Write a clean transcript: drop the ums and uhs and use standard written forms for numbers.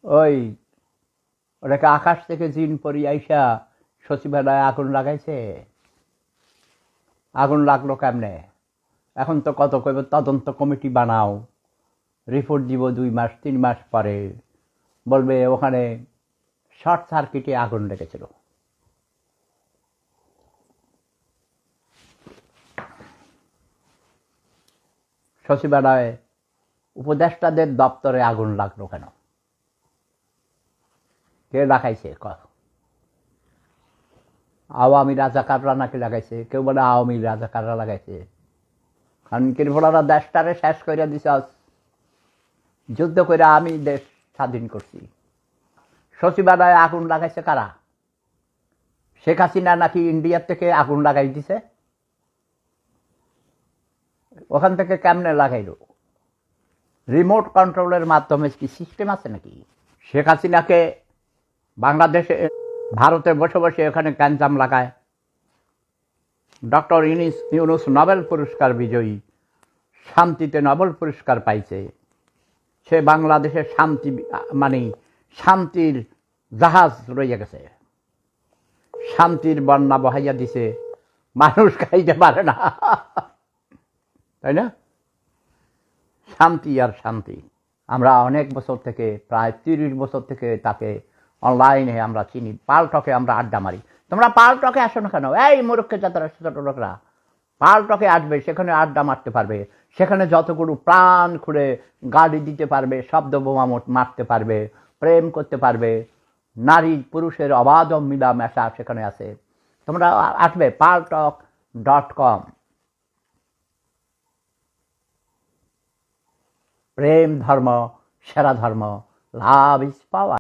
ওই ওটাকে আকাশ থেকে জিন পরি আইসা সচিবালয়ে আগুন লাগাইছে। আগুন লাগলো কেমনে? এখন তো কত কইব তদন্ত কমিটি বানাও, রিপোর্ট দিব 2 মাস 3 মাস পরে, বলবে ওখানে শর্ট সার্কিটে আগুন লেগেছিল। সচিবালয়ে উপদেষ্টাদের দপ্তরে আগুন লাগলো কেন? কে লাগাইছে? আওয়ামী রাজাকাররা নাকি লাগাইছে, কেউ বলে আওয়ামী রাজাকাররা লাগাইছে। খানকির ভোলারা দেশটারে শেষ করে দিছে। যুদ্ধ করে আমি দেশ স্বাধীন করছি। সচিবালয়ে আগুন লাগাইছে কারা? শেখ হাসিনা নাকি ইন্ডিয়ার থেকে আগুন লাগাই দিছে? ওখান থেকে কেমনে লাগাইল? রিমোট কন্ট্রোলের মাধ্যমে কি সিস্টেম আছে নাকি? শেখ হাসিনাকে বাংলাদেশে ভারতে বসে বসে এখানে গ্যাঞ্জাম লাগায়। ডক্টর ইউনূস নোবেল পুরস্কার বিজয়ী, শান্তিতে নোবেল পুরস্কার পাইছে। সে বাংলাদেশের শান্তি মানে শান্তির জাহাজ রয়ে গেছে, শান্তির বন্যা বহাইয়া দিছে, মানুষ খাইতে পারে না, তাই না? শান্তি আর শান্তি। আমরা অনেক বছর থেকে, প্রায় 30 বছর থেকে তাকে অনলাইনে আমরা চিনি। পালটকে আমরা আড্ডা মারি। তোমরা পালটকে আসো না কেন? এই মূর্খে যারা ছোট লোকরা পালটকে আসবে, সেখানে আড্ডা মারতে পারবে, সেখানে যতগুলো প্রাণ খুলে গাড়ি দিতে পারবে, শব্দ বোমা মারতে পারবে, প্রেম করতে পারবে, নারী পুরুষের অবাধ মিলামেশা সেখানে আছে। তোমরা আসবে paltalk.com। প্রেম ধর্ম, সেরা ধর্ম, লাভ ইজ পাওয়ার।